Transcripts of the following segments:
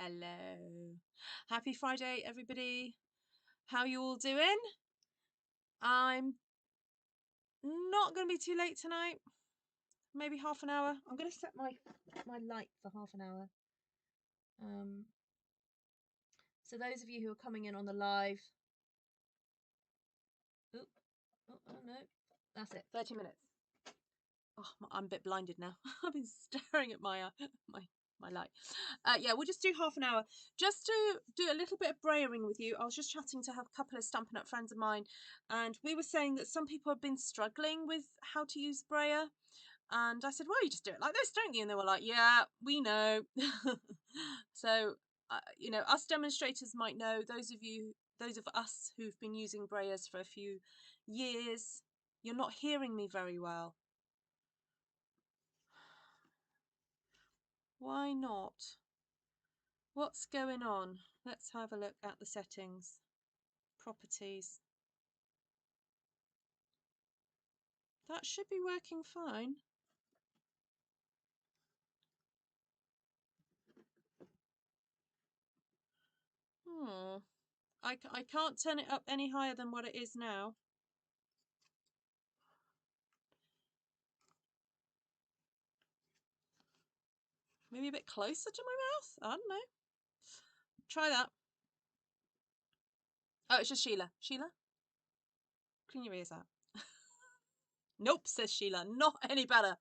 Hello. Happy Friday, everybody. How you all doing? I'm not going to be too late tonight. Maybe half an hour. I'm going to set my light for half an hour. So those of you who are coming in on the live. Oh no. That's it. 30 minutes. Oh, I'm a bit blinded now. I've been staring at my light. Yeah, we'll just do half an hour just to do a little bit of brayering with you. I was just chatting to a couple of Stampin' Up friends of mine, and we were saying that some people have been struggling with how to use brayer, and I said, well, you just do it like this, don't you? And they were like, yeah, we know. So you know, us demonstrators might know. Those of us who've been using brayers for a few years, you're not hearing me very well. Why not? What's going on? Let's have a look at the settings. Properties. That should be working fine. I can't turn it up any higher than what it is now. Maybe a bit closer to my mouth? I don't know. Try that. Oh, it's just Sheila. Sheila? Clean your ears out. Nope, says Sheila. Not any better.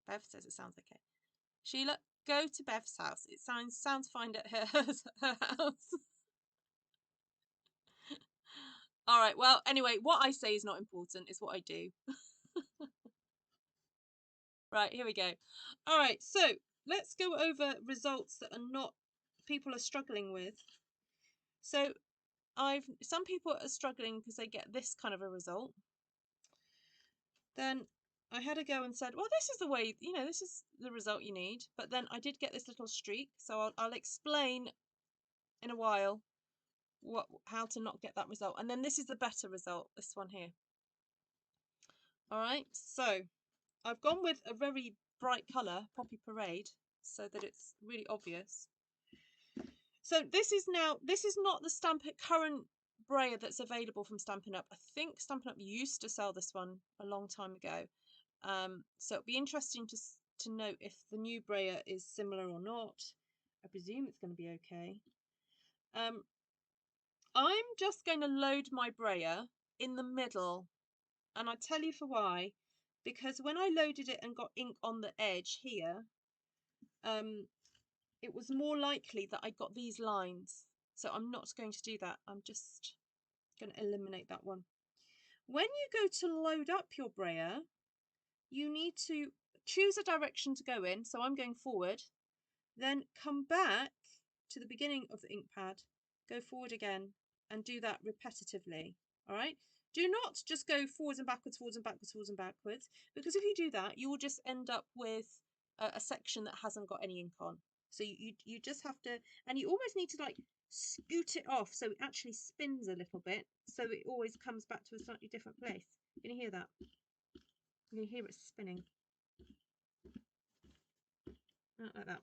Bev says it sounds okay. Sheila, go to Bev's house. It sounds fine at her house. All right, well, anyway, what I say is not important. It's what I do. Right, here we go. All right, so let's go over results that are not people are struggling with. So some people are struggling because they get this kind of a result. Then I had a go and said, well, this is the way, you know, this is the result you need. But then I did get this little streak, so I'll explain in a while how to not get that result. And then this is the better result, this one here. All right, so I've gone with a very bright colour, Poppy Parade, so that it's really obvious. So this is not the current brayer that's available from Stampin' Up. I think Stampin' Up used to sell this one a long time ago. So it'll be interesting to note if the new brayer is similar or not. I presume it's going to be okay. I'm just going to load my brayer in the middle, and I'll tell you for why. Because when I loaded it and got ink on the edge here, it was more likely that I got these lines. So I'm not going to do that. I'm just going to eliminate that one. When you go to load up your brayer, you need to choose a direction to go in. So I'm going forward, then come back to the beginning of the ink pad, go forward again, and do that repetitively. All right. Do not just go forwards and backwards, forwards and backwards, forwards and backwards, because if you do that, you will just end up with a section that hasn't got any ink on. So you just have to, and you almost need to like scoot it off so it actually spins a little bit, so it always comes back to a slightly different place. Can you hear that? You can hear it spinning. Like that.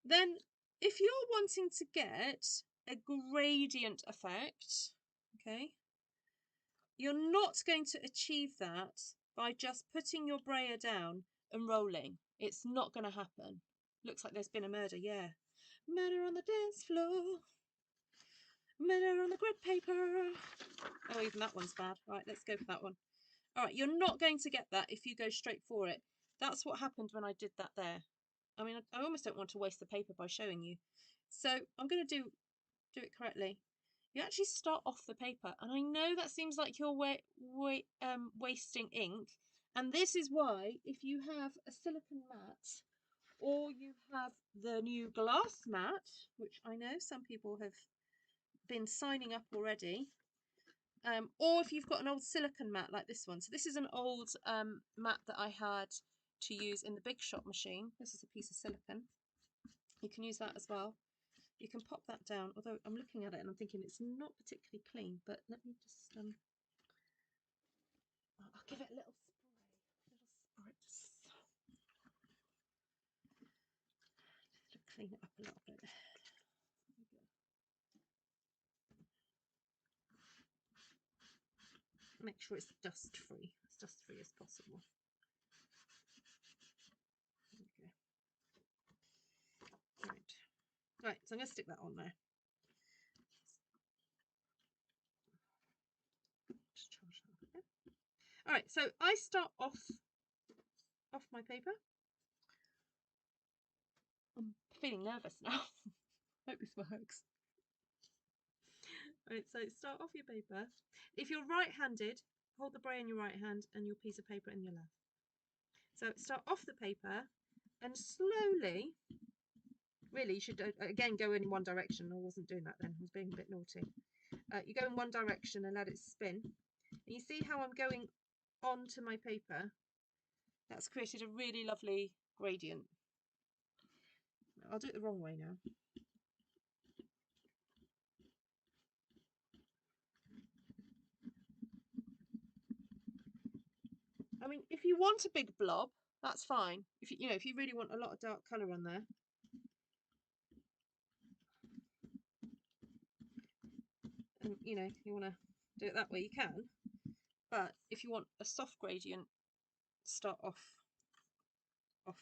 Then if you're wanting to get a gradient effect, okay, you're not going to achieve that by just putting your brayer down and rolling. It's not going to happen. Looks like there's been a murder, yeah. Murder on the dance floor. Murder on the grid paper. Oh, even that one's bad. Right, let's go for that one. All right, you're not going to get that if you go straight for it. That's what happened when I did that there. I mean, I almost don't want to waste the paper by showing you. So I'm going to do it correctly. You actually start off the paper, and I know that seems like you're wasting ink, and this is why if you have a silicone mat or you have the new glass mat, which I know some people have been signing up already, or if you've got an old silicone mat like this one. So this is an old mat that I had to use in the Big Shot machine. This is a piece of silicone. You can use that as well. You can pop that down, although I'm looking at it and I'm thinking it's not particularly clean, but let me just I'll give it a little spray. clean it up a little bit. Make sure it's dust free, as dust free as possible. Okay. Right, so I'm going to stick that on there. Just charge that. Okay. All right, so I start off my paper. I'm feeling nervous now. Hope this works. Right, so start off your paper. If you're right-handed, hold the brayer in your right hand and your piece of paper in your left. So start off the paper and slowly, really you should again go in one direction. I wasn't doing that then, I was being a bit naughty. You go in one direction and let it spin. And you see how I'm going onto my paper? That's created a really lovely gradient. I'll do it the wrong way now. I mean, if you want a big blob, that's fine. If if you really want a lot of dark colour on there, and you want to do it that way, you can. But if you want a soft gradient, start off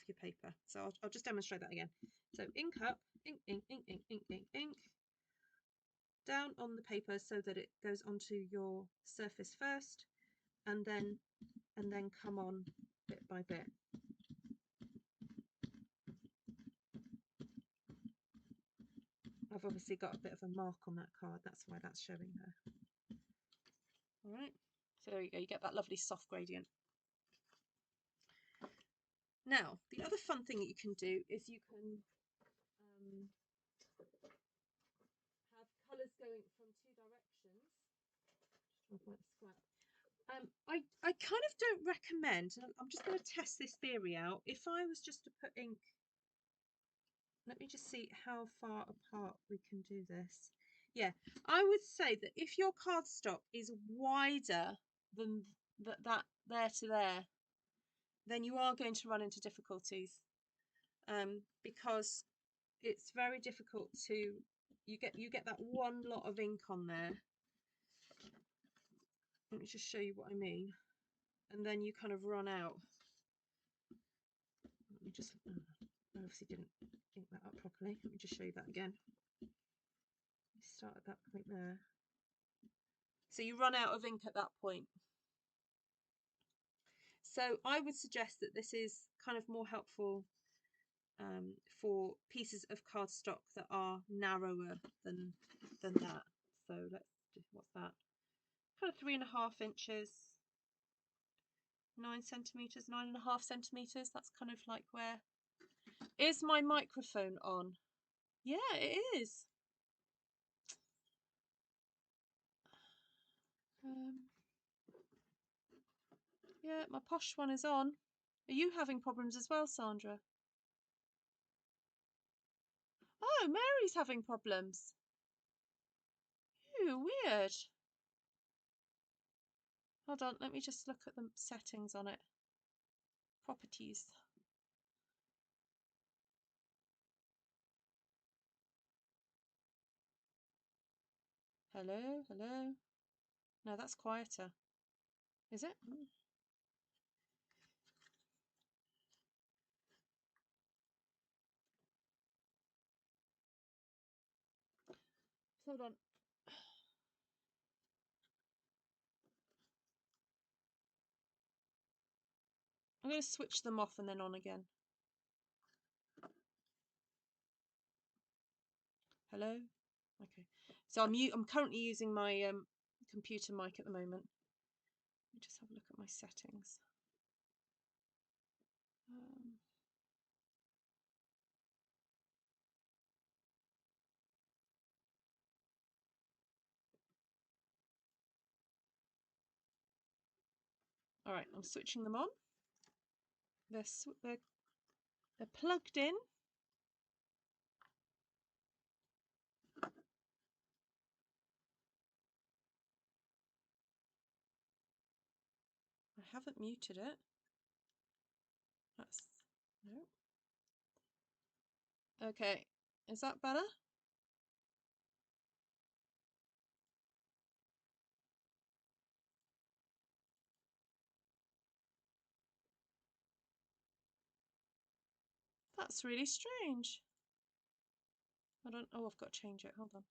your paper. So I'll just demonstrate that again. So ink up, ink, ink, ink, ink, ink, ink, ink, down on the paper so that it goes onto your surface first, and then come on bit by bit. I've obviously got a bit of a mark on that card, that's why that's showing there. All right, so there you go, you get that lovely soft gradient. Now, the other fun thing that you can do is you can have colours going from two directions. I kind of don't recommend, and I'm just going to test this theory out. If I was just to put ink, let me just see how far apart we can do this. Yeah, I would say that if your cardstock is wider than that there to there, then you are going to run into difficulties, because it's very difficult to you get that one lot of ink on there. Let me just show you what I mean, and then you kind of run out. Let me just I obviously didn't ink that up properly. Let me just show you that again. You start at that point there, so you run out of ink at that point. So I would suggest that this is kind of more helpful for pieces of cardstock that are narrower than that. So let's do, what's that? Kind of 3.5 inches, 9 centimeters, 9.5 centimeters. That's kind of like where. Is my microphone on? Yeah, it is. Yeah, my posh one is on. Are you having problems as well, Sandra? Oh, Mary's having problems. Ooh, weird. Hold on, let me just look at the settings on it. Properties. Hello, hello. No, that's quieter. Is it? Hold on. I'm going to switch them off and then on again. Hello? Okay. So I'm currently using my computer mic at the moment. Let me just have a look at my settings. All right, I'm switching them on. They're plugged in. I haven't muted it. That's no. Okay, is that better? That's really strange. I don't. Oh, I've got to change it. Hold on.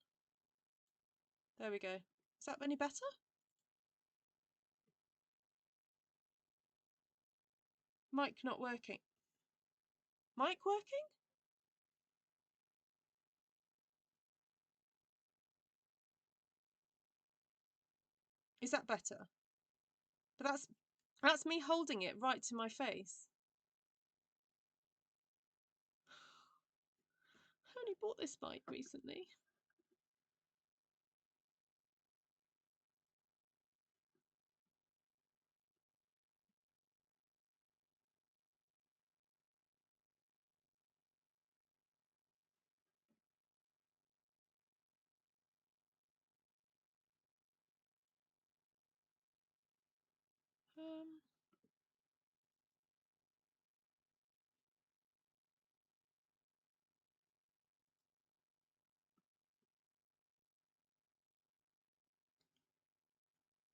There we go. Is that any better? Mic not working. Mic working? Is that better? But that's me holding it right to my face. I only bought this mic recently.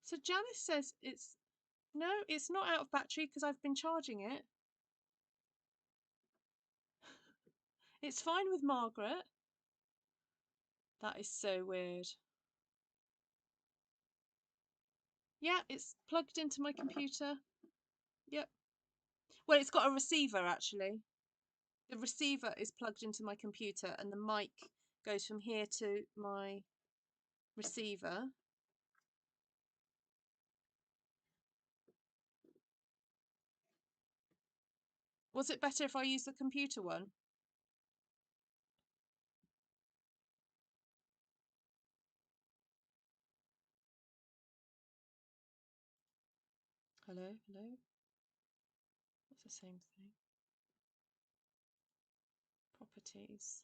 So Janice says it's not out of battery because I've been charging it. It's fine with Margaret. That is so weird. Yeah, it's plugged into my computer. Yep. Well, it's got a receiver actually. The receiver is plugged into my computer and the mic goes from here to my receiver. Was it better if I used the computer one? Hello, hello. That's the same thing. Properties.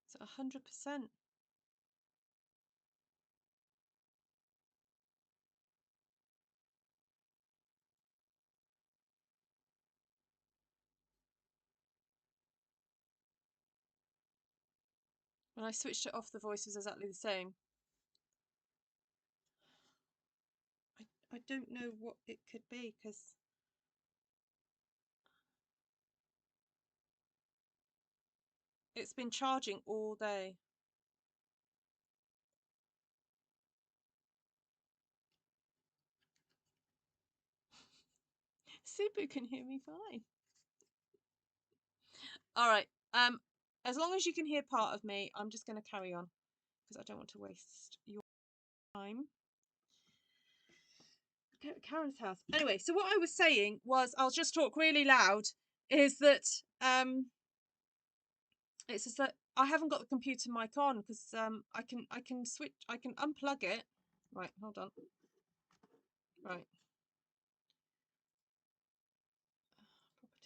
It's 100%. When I switched it off, the voice was exactly the same. I don't know what it could be because it's been charging all day. Subu can hear me fine. All right. As long as you can hear part of me, I'm just going to carry on because I don't want to waste your time. Karen's house. Anyway, so what I was saying was, I'll just talk really loud, is that it's just that I haven't got the computer mic on because I can unplug it. Right, hold on. Right.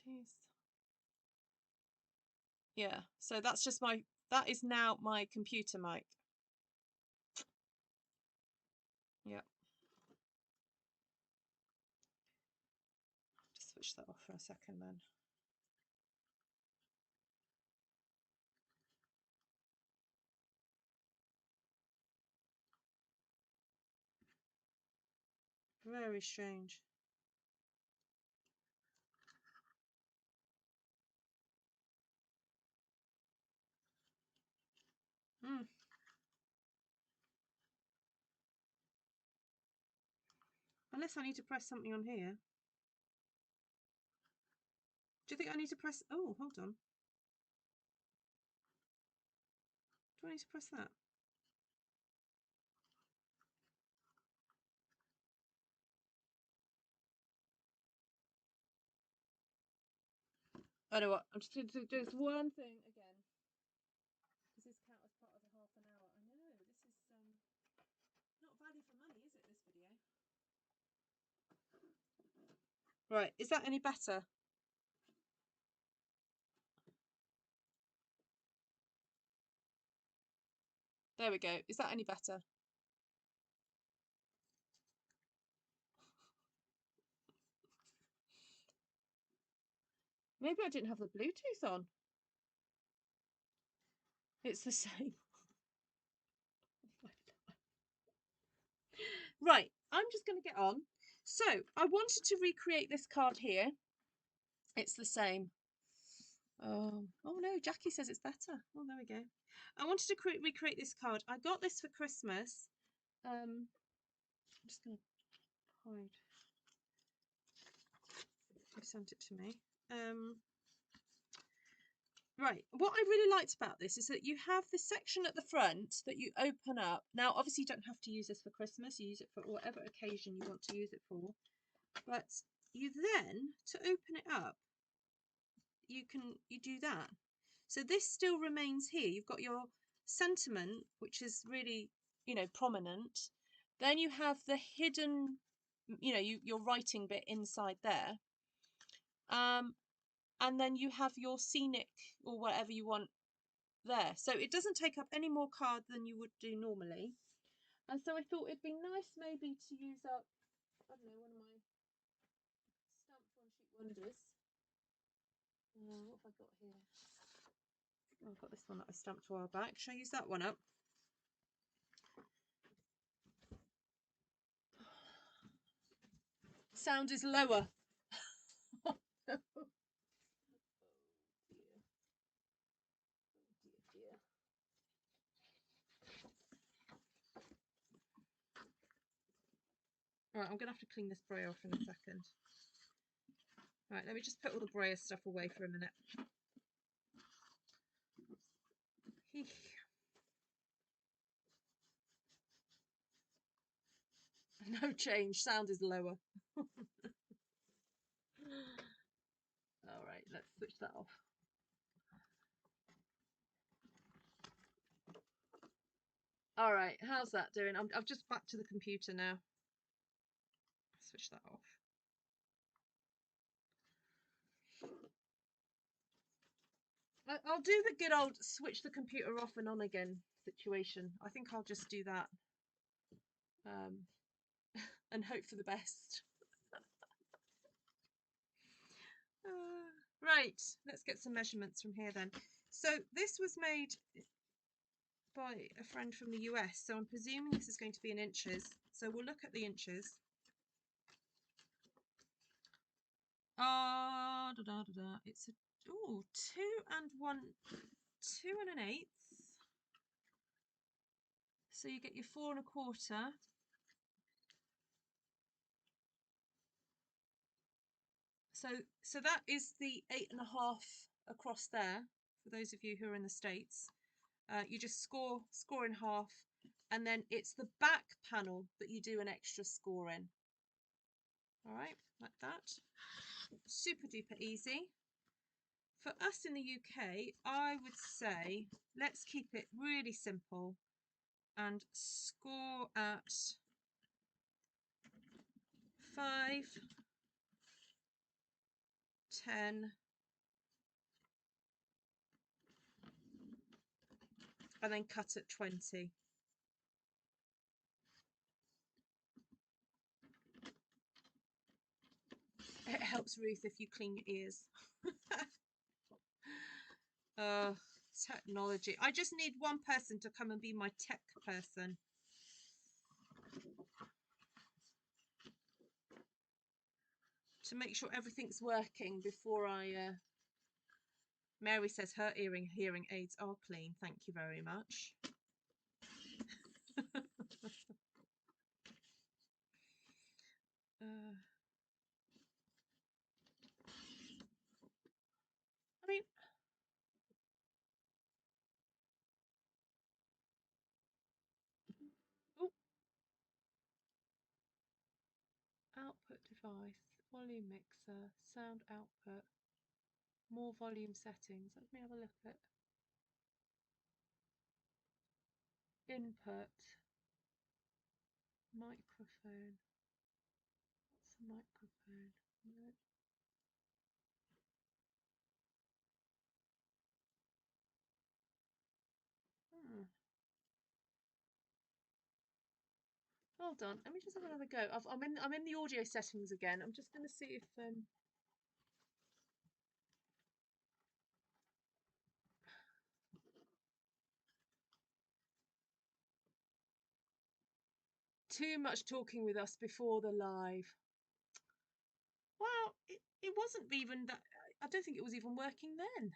Properties. Yeah, so that is now my computer mic. Yeah. Just switch that off for a second then. Very strange. Unless I need to press something on here. Do you think I need to press... Oh, hold on. Do I need to press that? I know what. I'm just going to do this one thing again. Does this count as part of the half an hour? I know. This is not value for money, is it, this video? Right. Is that any better? There we go. Is that any better? Maybe I didn't have the Bluetooth on. It's the same. Right, I'm just going to get on. So I wanted to recreate this card here. It's the same. Oh no, Jackie says it's better. Oh, there we go. I wanted to recreate this card. I got this for Christmas. I'm just going to hide. Who sent it to me? Right, what I really liked about this is that you have this section at the front that you open up. Now, obviously, you don't have to use this for Christmas. You use it for whatever occasion you want to use it for. But you then, to open it up, you do that. So this still remains here. You've got your sentiment, which is really, prominent. Then you have the hidden, your writing bit inside there. And then you have your scenic or whatever you want there. So it doesn't take up any more card than you would do normally. And so I thought it'd be nice maybe to use up, I don't know, one of my stamped one-sheet wonders. What have I got here? Oh, I've got this one that I stamped a while back. Shall I use that one up? Sound is lower. Oh, no. Oh, dear. Oh, dear. Right, I'm going to have to clean this brayer off in a second. Right, let me just put all the brayer stuff away for a minute. No change, sound is lower. All right, let's switch that off. All right, how's that doing? I've just back to the computer now. Switch that off. I'll do the good old switch the computer off and on again situation. I think I'll just do that and hope for the best. Right, let's get some measurements from here then. So this was made by a friend from the US, so I'm presuming this is going to be in inches. So we'll look at the inches. It's a 2 1/8. So you get your 4 1/4. So that is the 8 1/2 across there. For those of you who are in the States, you just score in half, and then it's the back panel that you do an extra score in. All right, like that. Super duper easy. For us in the UK, I would say let's keep it really simple and score at 5, 10, and then cut at 20. It helps, Ruth, if you clean your ears. Technology. I just need one person to come and be my tech person. To make sure everything's working before I... Mary says her hearing aids are clean. Thank you very much. I mean... Oh. Output device, volume mixer, sound output, more volume settings. Let me have a look at input, microphone. What's a microphone? No. Hold on, let me just have another go. I'm in the audio settings again. I'm just going to see if Too much talking with us before the live. Well, it wasn't even that. I don't think it was even working then.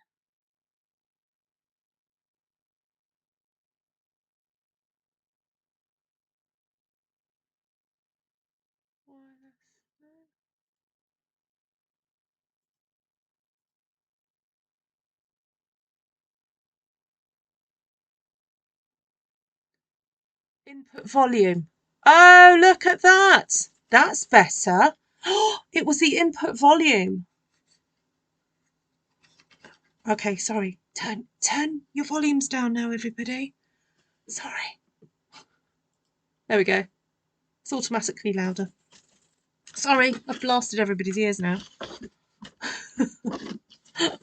Input volume. Oh, look at that. That's better. It was the input volume. Okay, sorry. Turn your volumes down now, everybody. Sorry. There we go. It's automatically louder. Sorry, I've blasted everybody's ears now.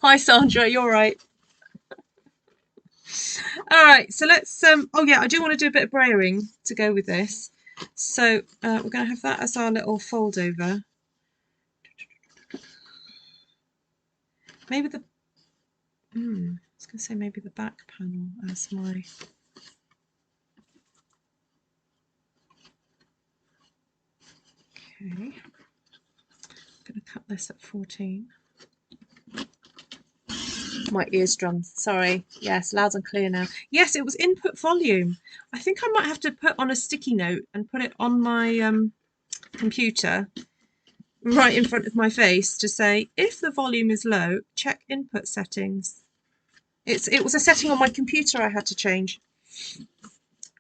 Hi, Sandra. You're right. All right, so let's. Oh yeah, I do want to do a bit of brayering to go with this. So we're going to have that as our little fold over. Maybe the. I was going to say maybe the back panel as my. Okay. I'm going to cut this at 14. My eardrums. Sorry. Yes, loud and clear now. Yes, it was input volume. I think I might have to put on a sticky note and put it on my computer right in front of my face to say, if the volume is low, check input settings. It was a setting on my computer I had to change.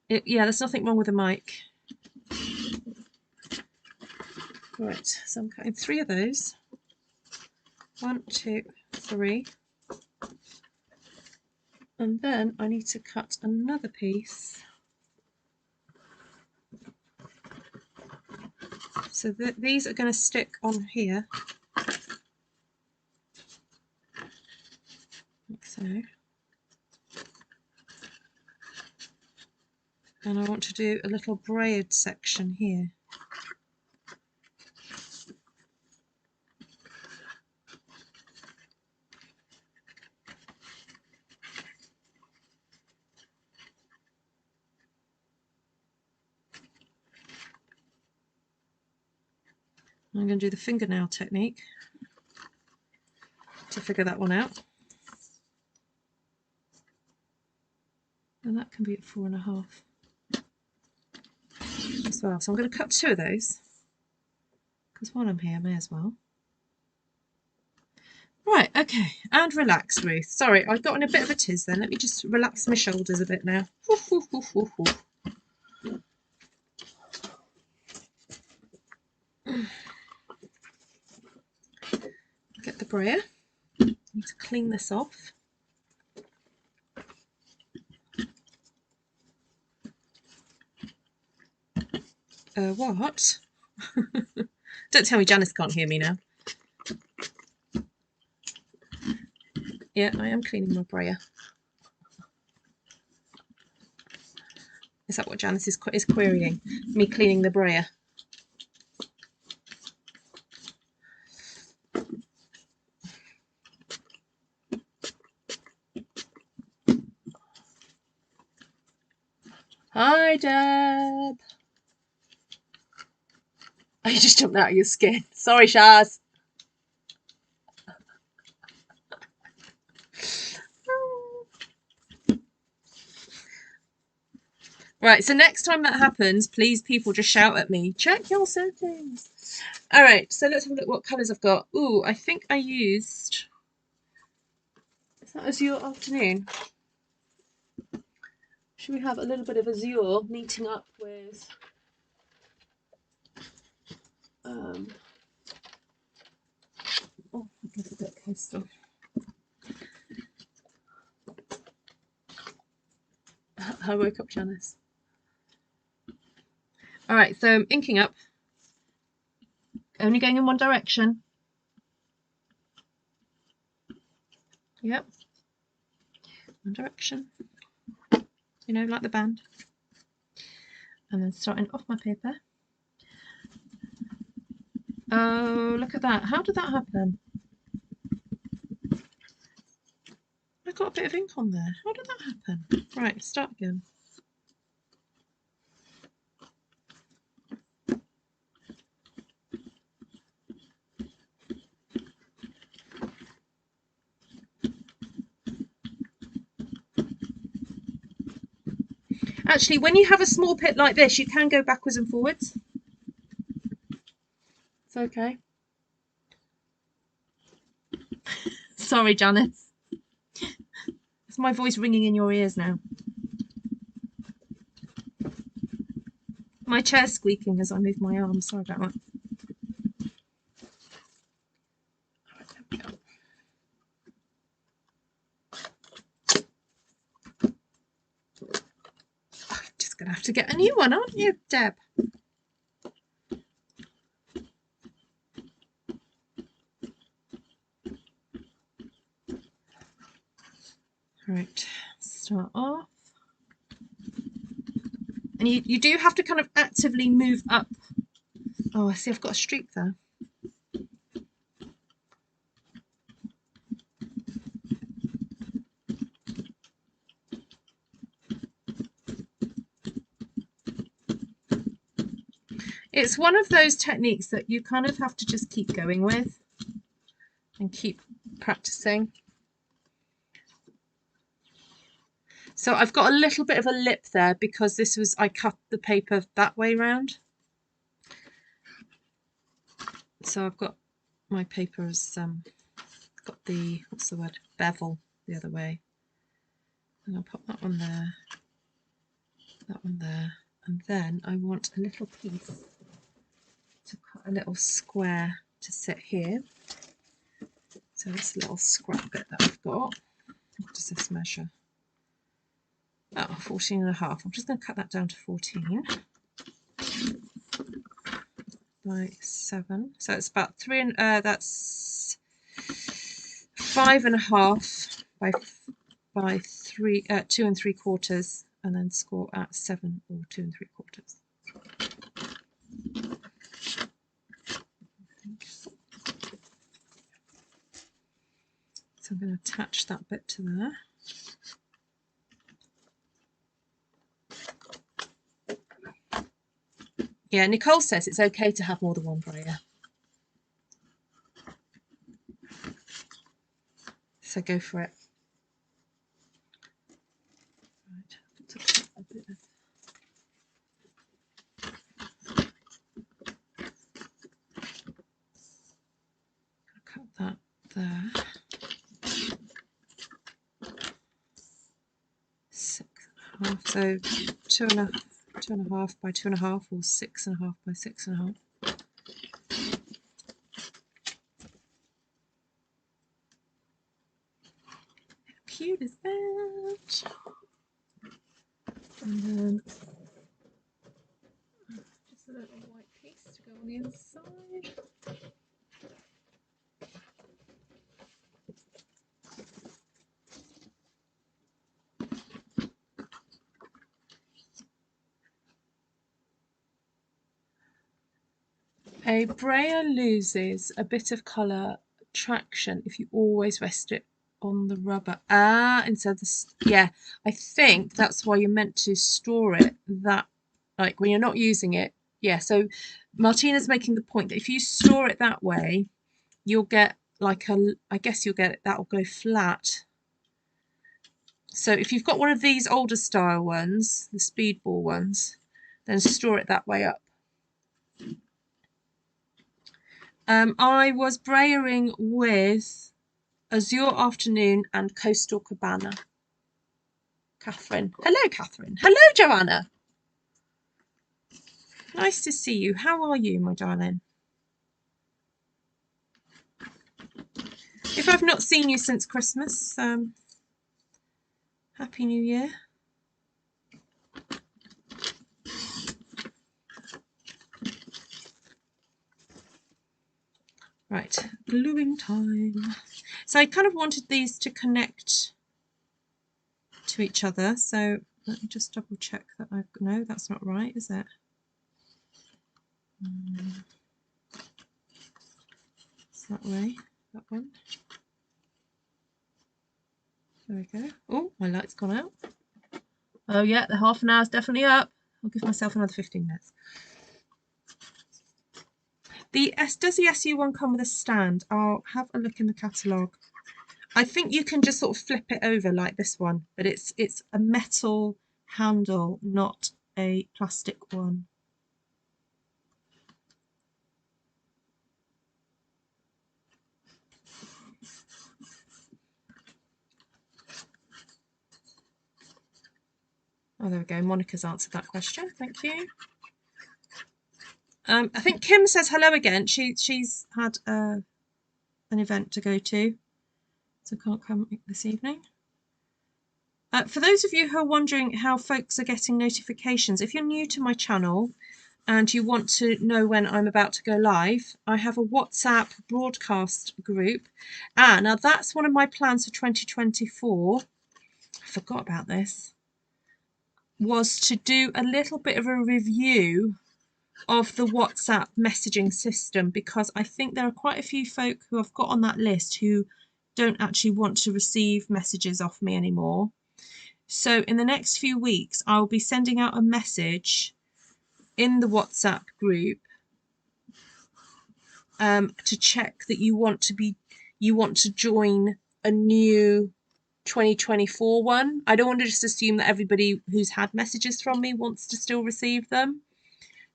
Yeah, there's nothing wrong with the mic. Right, so I'm cutting 3 of those. 1, 2, 3. And then I need to cut another piece. So these are going to stick on here. Like so. And I want to do a little braid section here. I'm going to do the fingernail technique to figure that one out. And that can be at 4.5 as well. So I'm going to cut 2 of those, because while I'm here, I may as well. Right, okay, and relax, Ruth. Sorry, I got in a bit of a tiz then. Let me just relax my shoulders a bit now. Get the brayer. I need to clean this off. What? Don't tell me Janice can't hear me now. Yeah, I am cleaning my brayer. Is that what Janice is querying? Me cleaning the brayer? Hi, Deb. Oh, you just jumped out of your skin. Sorry, Shaz. Right, so next time that happens, please, people, just shout at me. Check your settings. All right, so let's have a look what colours I've got. Ooh, I think I used... Is that Azure Afternoon? Should we have a little bit of Azure meeting up with... Oh, that's a bit coastal. I woke up Janice. All right, so I'm inking up. Only going in one direction. Yep. One direction. You know, like the band. And then starting off my paper. Oh, look at that. How did that happen? I got a bit of ink on there. How did that happen? Right, start again. Actually, when you have a small pit like this, you can go backwards and forwards. It's okay. Sorry, Janice. Is my voice ringing in your ears now? My chair's squeaking as I move my arm. Sorry about that. Right, there we go. I'm just going to have to get a new one, aren't you, Deb? Right, start off. And you do have to kind of actively move up. Oh, I see I've got a streak there. It's one of those techniques that you kind of have to just keep going with and keep practicing. So I've got a little bit of a lip there because this was, I cut the paper that way round. So I've got my paper has got the, what's the word, bevel the other way. And I'll put that one there, that one there. And then I want a little piece to cut a little square to sit here. So this little scrap bit that I've got, what does this measure? Oh, 14.5. I'm just going to cut that down to 14 by 7. So it's about 3 and that's 5.5 by 3 2 3/4, and then score at 7 or 2 3/4. So I'm going to attach that bit to there. Yeah, Nicole says it's okay to have more than one brayer. So go for it. Right, a bit of cut that there. 6.5. So 2.5 by 2.5, or 6.5 by 6.5. How cute is that? And then just a little white piece to go on the inside. A brayer loses a bit of colour traction if you always rest it on the rubber. Instead of the, yeah, I think that's why you're meant to store it that, like when you're not using it. Yeah, so Martina's making the point that if you store it that way, you'll get like a, I guess you'll get, that'll go flat. So if you've got one of these older style ones, the speedball ones, then store it that way up. I was brayering with Azure Afternoon and Coastal Cabana. Catherine. Hello, Catherine. Hello, Joanna. Nice to see you. How are you, my darling? If I've not seen you since Christmas, Happy New Year. Right, gluing time. So I kind of wanted these to connect to each other. So let me just double check that I've, no, that's not right, is it? It's that way, that one. There we go. Oh, my light's gone out. Oh yeah, the half an hour's definitely up. I'll give myself another 15 minutes. Does the SU1 come with a stand? I'll have a look in the catalogue. I think you can just sort of flip it over like this one, but it's a metal handle, not a plastic one. Oh, there we go. Monica's answered that question. Thank you. I think Kim says hello again. She's had an event to go to, so can't come this evening. For those of you who are wondering how folks are getting notifications, if you're new to my channel and you want to know when I'm about to go live, I have a WhatsApp broadcast group. Now that's one of my plans for 2024. I forgot about this. Was to do a little bit of a review of the WhatsApp messaging system, because I think there are quite a few folk who I've got on that list who don't actually want to receive messages off me anymore. So in the next few weeks, I'll be sending out a message in the WhatsApp group to check that you want to join a new 2024 one. I don't want to just assume that everybody who's had messages from me wants to still receive them.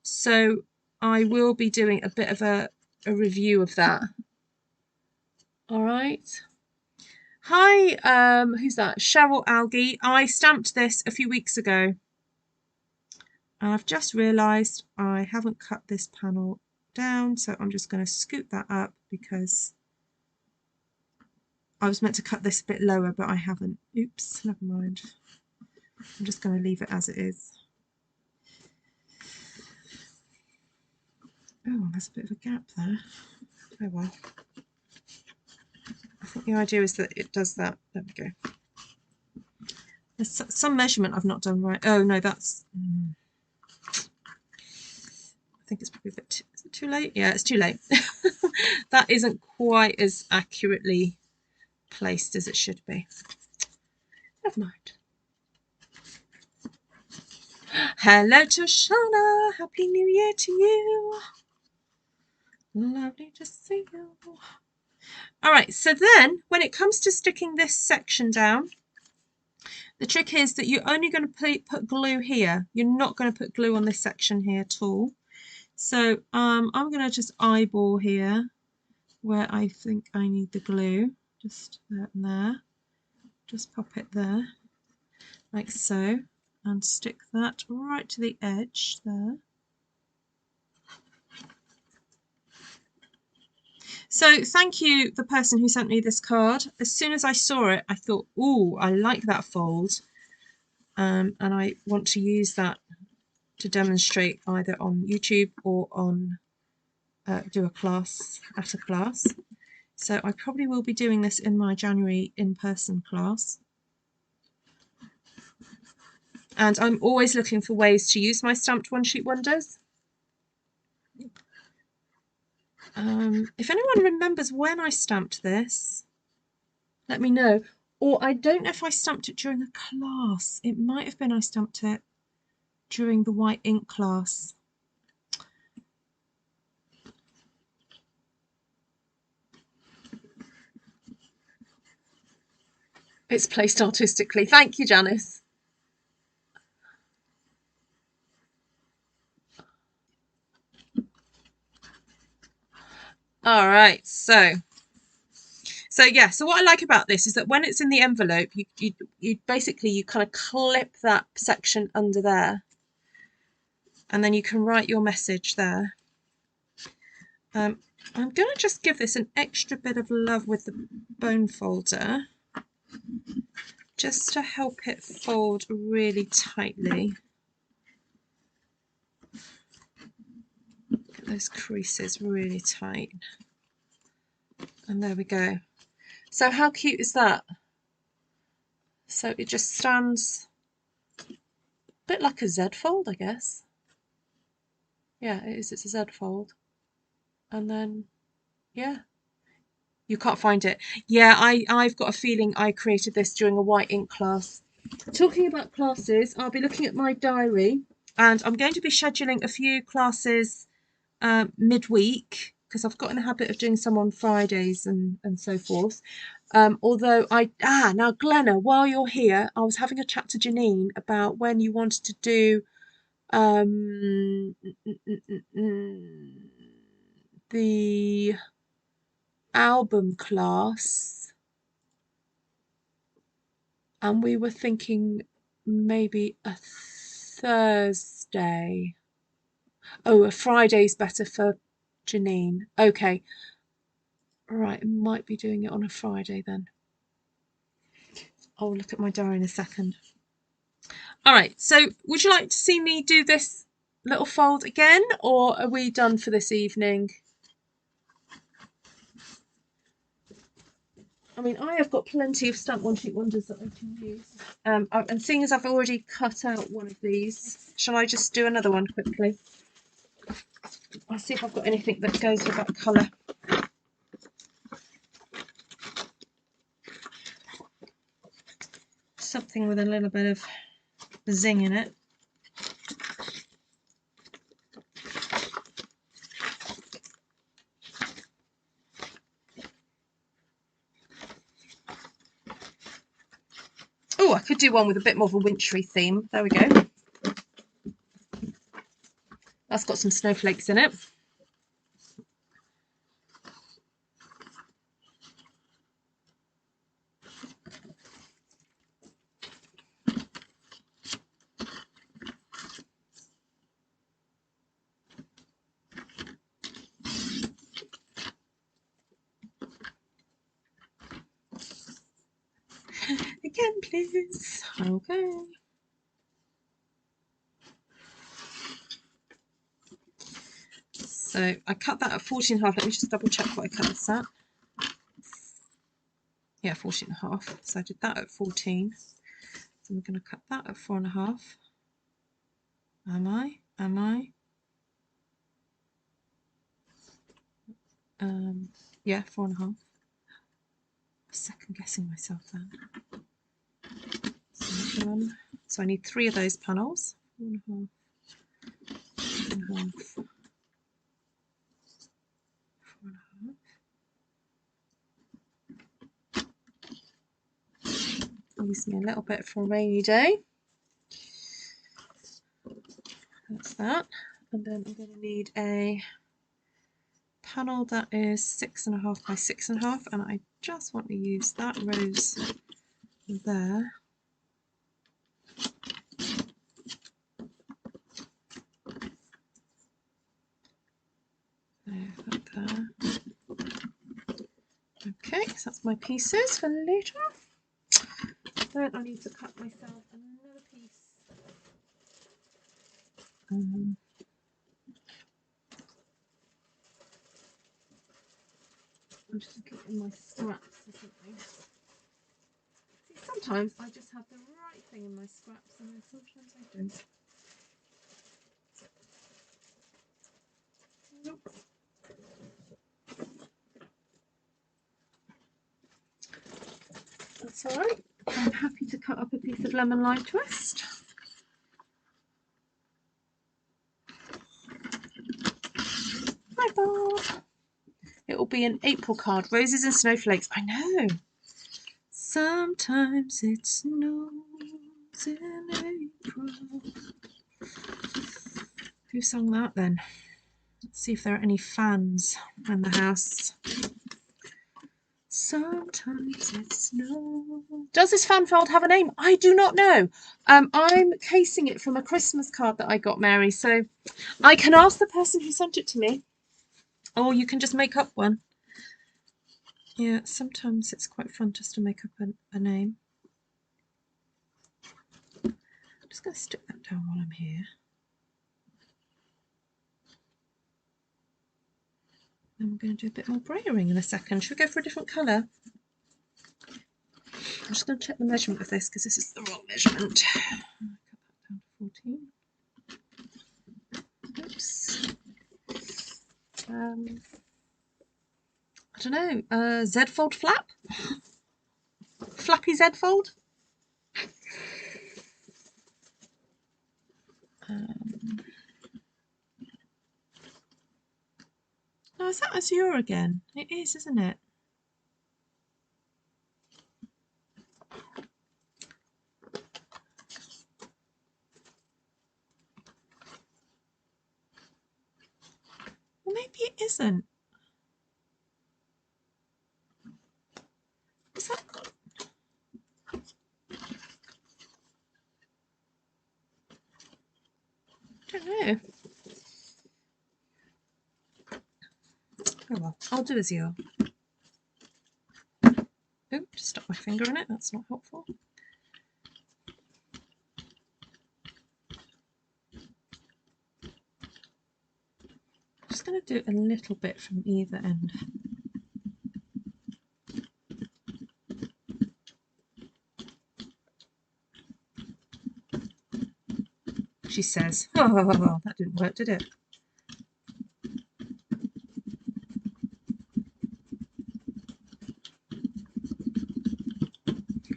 So I will be doing a bit of a review of that. All right. Hi, who's that? Cheryl Algie. I stamped this a few weeks ago. And I've just realised I haven't cut this panel down, so I'm just going to scoot that up because I was meant to cut this a bit lower, but I haven't. Oops, never mind. I'm just going to leave it as it is. Oh, there's a bit of a gap there. Oh well. I think the idea is that it does that. There we go. There's some measurement I've not done right. Oh no, that's... I think it's probably a bit... Is it too late? Yeah, it's too late. That isn't quite as accurately placed as it should be. Never mind. Hello to Shana. Happy New Year to you. Lovely to see you. All right, so then when it comes to sticking this section down, the trick is that you're only going to put glue here. You're not going to put glue on this section here at all. So I'm going to just eyeball here where I think I need the glue. Just there and there. Just pop it there, like so, and stick that right to the edge there. So thank you, the person who sent me this card. As soon as I saw it, I thought, ooh, I like that fold. And I want to use that to demonstrate either on YouTube or on do a class at a class. So I probably will be doing this in my January in-person class. And I'm always looking for ways to use my stamped one-sheet wonders. If anyone remembers when I stamped this, let me know. Or I don't know if I stamped it during a class. It might have been I stamped it during the white ink class. It's placed artistically. Thank you, Janice. All right, so yeah, so what I like about this is that when it's in the envelope, you basically kind of clip that section under there, and then you can write your message there. I'm going to just give this an extra bit of love with the bone folder, just to help it fold really tightly. Get those creases really tight. And there we go. So how cute is that? So it just stands a bit like a Z fold, I guess. Yeah, it is. It's a Z fold. And then, yeah. You can't find it. Yeah, I've got a feeling I created this during a white ink class. Talking about classes, I'll be looking at my diary, and I'm going to be scheduling a few classes midweek because I've got in the habit of doing some on Fridays and so forth. Although now Glenna, while you're here, I was having a chat to Janine about when you wanted to do the album class, and we were thinking maybe a Thursday. Oh, a Friday's better for Janine. Okay. Right, I might be doing it on a Friday then. I'll look at my diary in a second. All right, so would you like to see me do this little fold again, or are we done for this evening? I mean, I have got plenty of stamp one sheet wonders that I can use. And seeing as I've already cut out one of these, shall I just do another one quickly? I'll see if I've got anything that goes with that colour. Something with a little bit of zing in it. Oh, I could do one with a bit more of a wintry theme. There we go. That's got some snowflakes in it. Again, please. Okay. So I cut that at 14.5. Let me just double check what I cut this at. Yeah, 14.5. So I did that at 14. So we're going to cut that at 4.5. Am I? Yeah, 4.5. Second guessing myself then. So I need 3 of those panels. 4.5. 4.5. 4.5. Leaves me a little bit for a rainy day. That's that. And then I'm going to need a panel that is 6.5 by 6.5, and I just want to use that rose there. There. Okay, so that's my pieces for later. Then I need to cut myself another piece. I'm just looking in my scraps or something. See, sometimes I just have the right thing in my scraps, and then sometimes I don't. Nope. That's all right. I'm happy to cut up a piece of lemon lime twist. Hi, Bob. It will be an April card. Roses and snowflakes. I know. Sometimes it snows in April. Who sung that then? Let's see if there are any fans in the house. Sometimes it snows. Does this fan fold have a name? I do not know. I'm casing it from a Christmas card that I got, Mary, so I can ask the person who sent it to me, or you can just make up one. Yeah, sometimes it's quite fun just to make up a name. I'm just going to stick that down while I'm here. Then we're going to do a bit more brayering in a second. Should we go for a different colour? I'm just going to check the measurement of this because this is the wrong measurement. Cut that down to 14. Oops. I don't know. Z-fold flap? Flappy Z-fold? No, is that azure again? It is, isn't it? Well, maybe it isn't. Is that? I don't know. Oh well, I'll do azure. Oops, just stuck my finger in it. That's not helpful. Just going to do a little bit from either end. She says, oh, that didn't work, did it?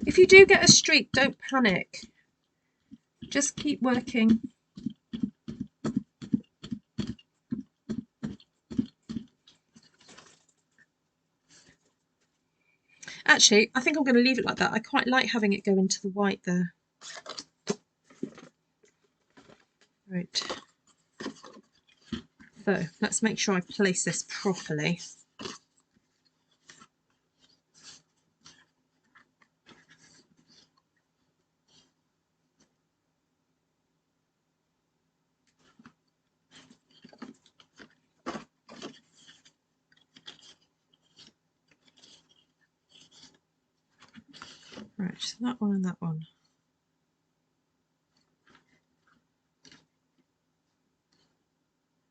If you do get a streak, don't panic. Just keep working. Actually, I think I'm going to leave it like that. I quite like having it go into the white there. Right. So let's make sure I place this properly. Right, so that one and that one.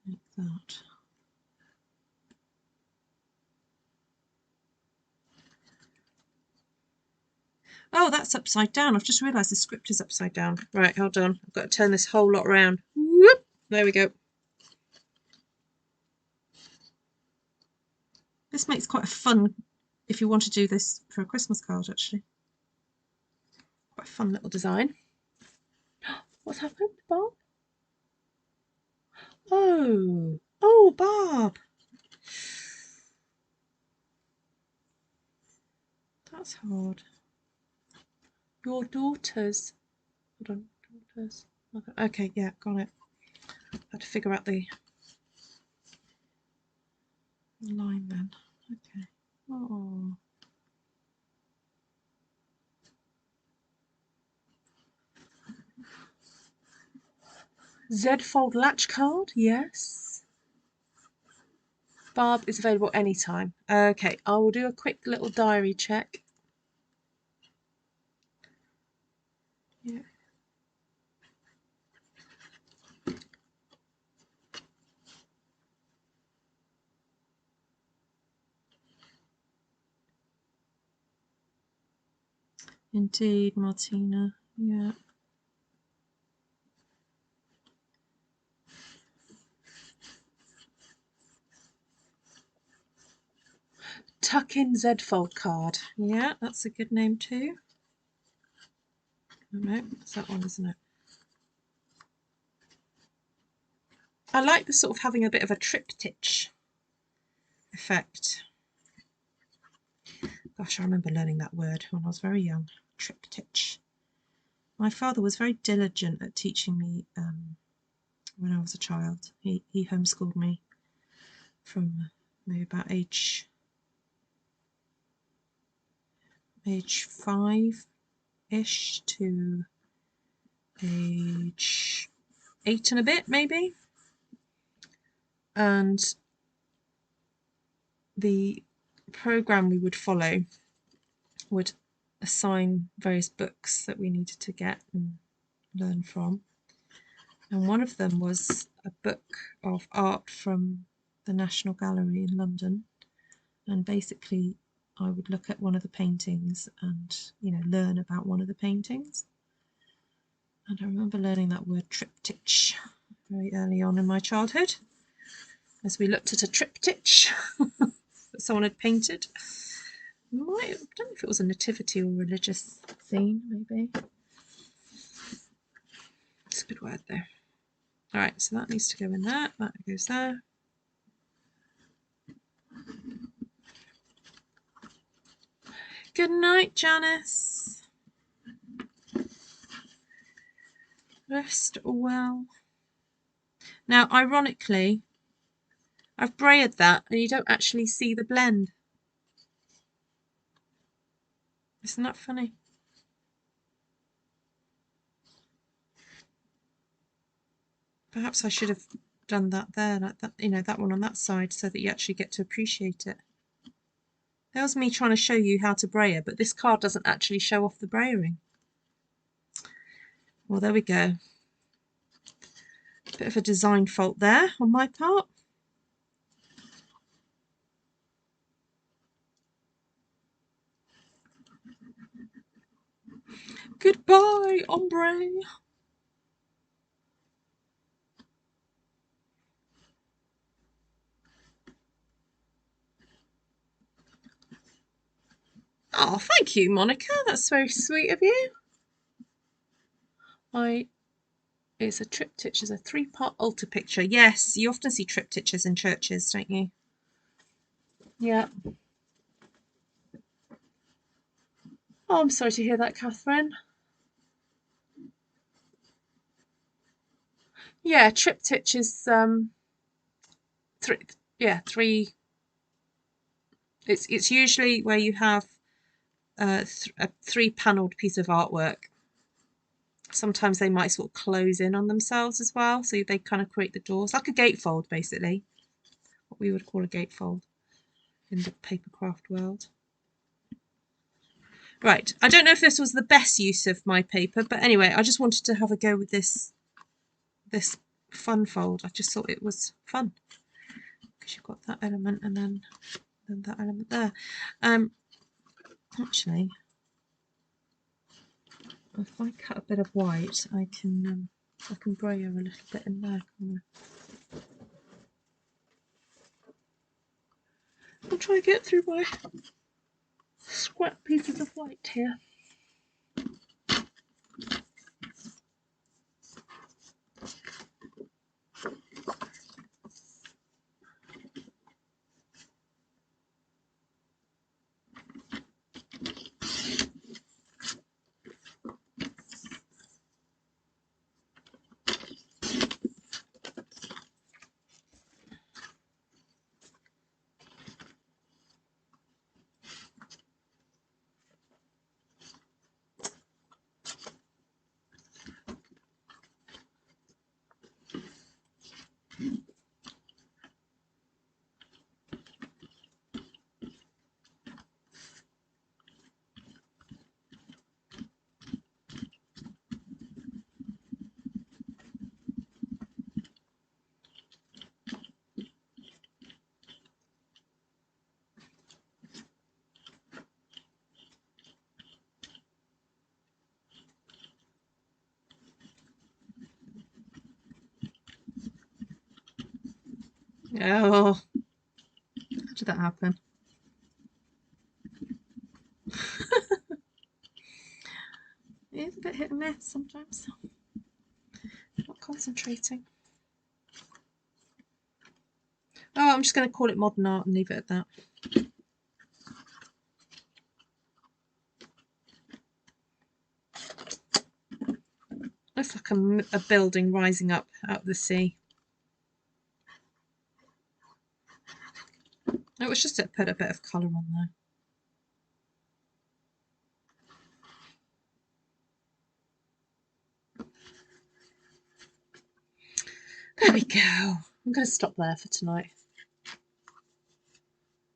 Like that. Oh, that's upside down. I've just realised the script is upside down. Right, hold on. I've got to turn this whole lot around. Whoop! There we go. This makes quite a fun, if you want to do this for a Christmas card, actually. Quite a fun little design. What's happened, Bob? Oh, oh, Bob. That's hard. Your daughters. Hold on, daughters. Okay, yeah, got it. I had to figure out the line then. Okay. Oh. Z-fold latch card, yes. Barb is available anytime. Okay, I will do a quick little diary check. Yeah. Indeed, Martina. Yeah. Tuck in Z-fold card. Yeah, that's a good name too. No, it's that one, isn't it? I like the sort of having a bit of a triptych effect. Gosh, I remember learning that word when I was very young. Triptych. My father was very diligent at teaching me when I was a child. He homeschooled me from maybe about age 5-ish to age 8 and a bit, maybe. And the program we would follow would assign various books that we needed to get and learn from. And one of them was a book of art from the National Gallery in London. And basically I would look at one of the paintings and, learn about one of the paintings. And I remember learning that word triptych very early on in my childhood, as we looked at a triptych that someone had painted. I don't know if it was a nativity or religious scene, maybe. It's a good word though. Alright, so that needs to go in there, that goes there. Good night, Janice. Rest well. Now, ironically, I've brayered that and you don't actually see the blend. Isn't that funny? Perhaps I should have done that there, like that, you know, that one on that side, so that you actually get to appreciate it. That was me trying to show you how to brayer, but this card doesn't actually show off the brayering. Well, there we go. Bit of a design fault there on my part. Goodbye, ombre. Oh, thank you, Monica. That's very sweet of you. It's a triptych, it's a 3-part altar picture. Yes, you often see triptychs in churches, don't you? Yeah. Oh, I'm sorry to hear that, Catherine. Yeah, triptych is three. It's usually where you have a 3-paneled piece of artwork. Sometimes they might sort of close in on themselves as well, so they kind of create the doors, like a gatefold, basically. What we would call a gatefold in the papercraft world. Right, I don't know if this was the best use of my paper, but anyway, I just wanted to have a go with this fun fold. I just thought it was fun because you've got that element and then that element there. Actually, if I cut a bit of white, I can brayer a little bit in there. I'll try and get through my scrap pieces of white here. Oh, how did that happen? It's a bit hit and miss sometimes. Not concentrating. Oh, I'm just going to call it modern art and leave it at that. Looks like a building rising up out of the sea. It was just to put a bit of colour on there. There we go. I'm going to stop there for tonight.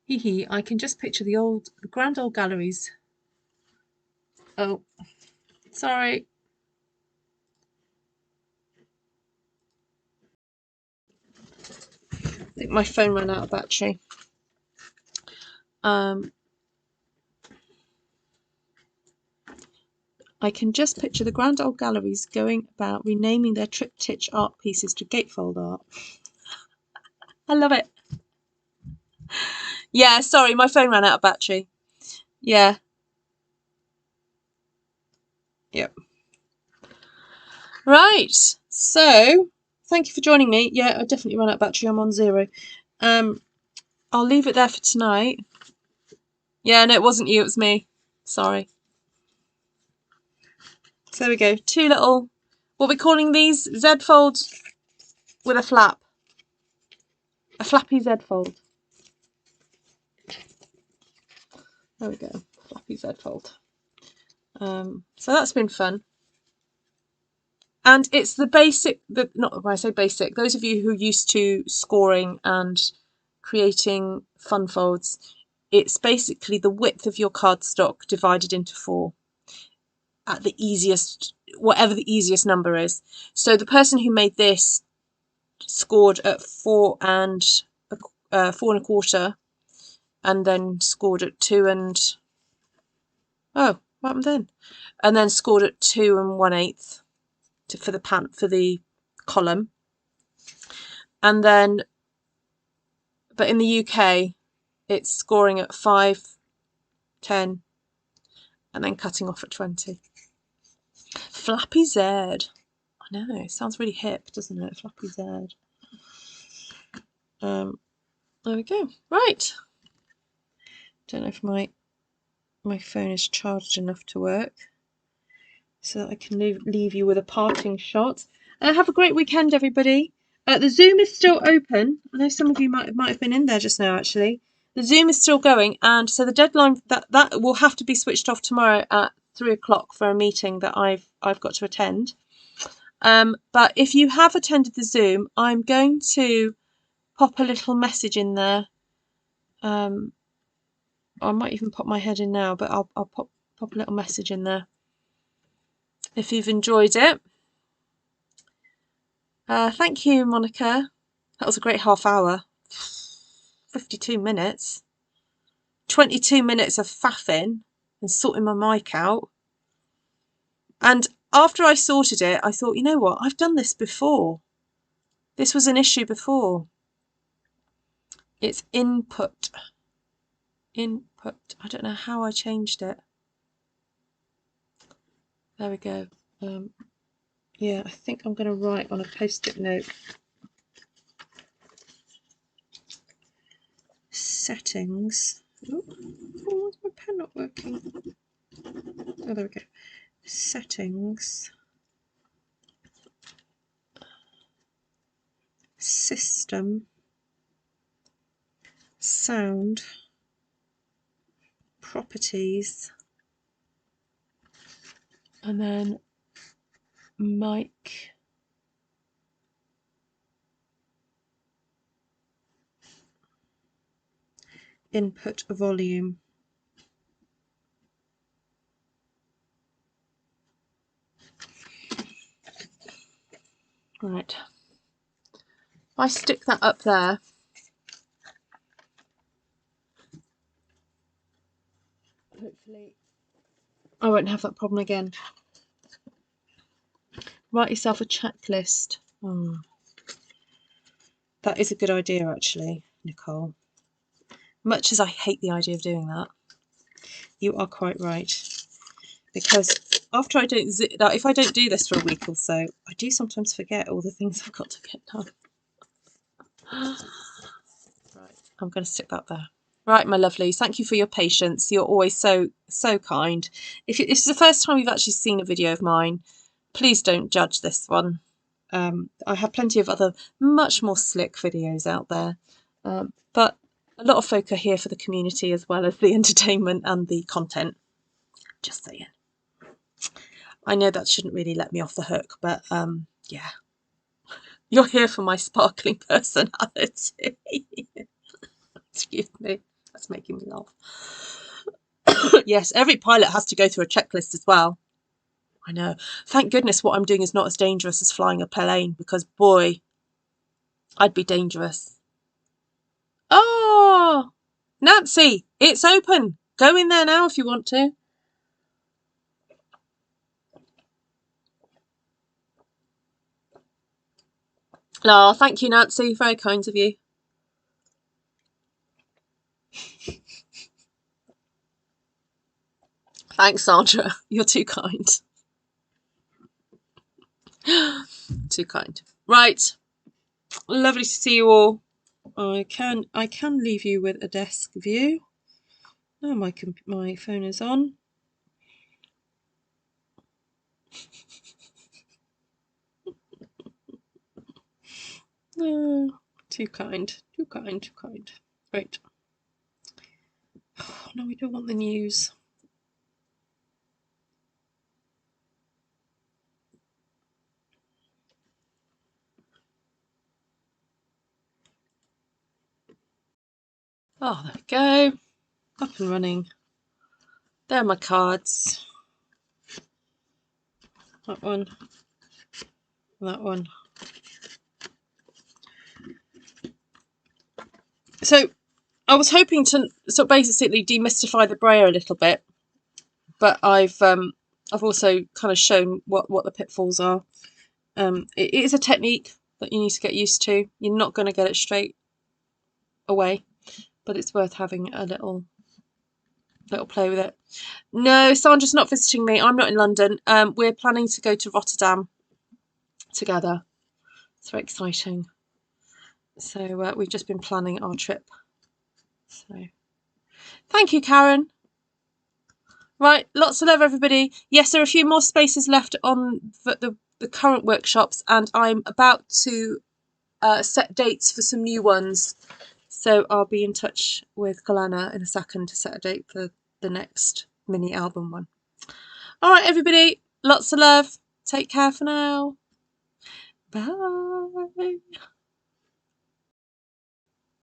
Hee hee, I can just picture the grand old galleries. Oh, sorry. I think my phone ran out of battery. I can just picture the grand old galleries going about renaming their triptych art pieces to gatefold art. I love it. Yeah, sorry, my phone ran out of battery. Yeah. Yep. Right. So, thank you for joining me. Yeah, I definitely ran out of battery. I'm on 0. I'll leave it there for tonight. Yeah, no, it wasn't you, it was me. Sorry. So there we go. Two little, what are we calling these? Z folds with a flap. A flappy Z fold. There we go. Flappy Z fold. So that's been fun. And it's the basic, not when I say basic, those of you who are used to scoring and creating fun folds, it's basically the width of your cardstock divided into 4 at the easiest, whatever the easiest number is. So the person who made this scored at 4 and 4¼ and then scored at 2 and, oh, what happened then? And then scored at 2 1/8 for the column. And then, but in the UK, it's scoring at 5, 10, and then cutting off at 20. Flappy Z. I know, it sounds really hip, doesn't it? Flappy Z. There we go. Right. Don't know if my phone is charged enough to work, so that I can leave you with a parting shot. Have a great weekend, everybody. The Zoom is still open. I know some of you might have been in there just now, actually. The Zoom is still going, and so the deadline that will have to be switched off tomorrow at 3 o'clock for a meeting that I've got to attend. But if you have attended the Zoom, I'm going to pop a little message in there. I might even pop my head in now, but I'll pop a little message in there if you've enjoyed it. Thank you, Monica. That was a great half hour. 52 minutes. 22 minutes of faffing and sorting my mic out. And after I sorted it, I thought, you know what? I've done this before. This was an issue before. It's input. Input. I don't know how I changed it. There we go. Yeah, I think I'm going to write on a post-it note. Settings. Oh, why is my pen not working? Oh, there we go. Settings. System. Sound. Properties. And then mic. Input volume. Right. If I stick that up there, hopefully I won't have that problem again. Write yourself a checklist. Oh, that is a good idea, actually, Nicole. Much as I hate the idea of doing that, you are quite right. Because after if I don't do this for a week or so, I do sometimes forget all the things I've got to get done. Right, I'm going to stick that there. Right, my lovelies, thank you for your patience. You're always so kind. If this is the first time you've actually seen a video of mine, please don't judge this one. I have plenty of other much more slick videos out there, but a lot of folk are here for the community as well as the entertainment and the content. Just saying. I know that shouldn't really let me off the hook, but yeah, you're here for my sparkling personality. Excuse me, that's making me laugh. Yes, every pilot has to go through a checklist as well. I know. Thank goodness what I'm doing is not as dangerous as flying a plane, because boy, I'd be dangerous. Oh, Nancy, it's open. Go in there now if you want to. Oh, thank you, Nancy. Very kind of you. Thanks, Sandra. You're too kind. Too kind. Right. Lovely to see you all. I can leave you with a desk view. Now my phone is on. Oh, too kind, too kind, too kind. Right. Oh, no, we don't want the news. Oh, there we go. Up and running. There are my cards. That one. That one. So I was hoping to sort of basically demystify the brayer a little bit, but I've also kind of shown what the pitfalls are. It is a technique that you need to get used to. You're not going to get it straight away, but it's worth having a little play with it. No, Sandra's not visiting me. I'm not in London. We're planning to go to Rotterdam together. It's very exciting. So we've just been planning our trip. So thank you, Karen. Right, lots of love, everybody. Yes, there are a few more spaces left on the current workshops, and I'm about to set dates for some new ones. So I'll be in touch with Galana in a second to set a date for the next mini album one. All right, everybody, lots of love. Take care for now. Bye.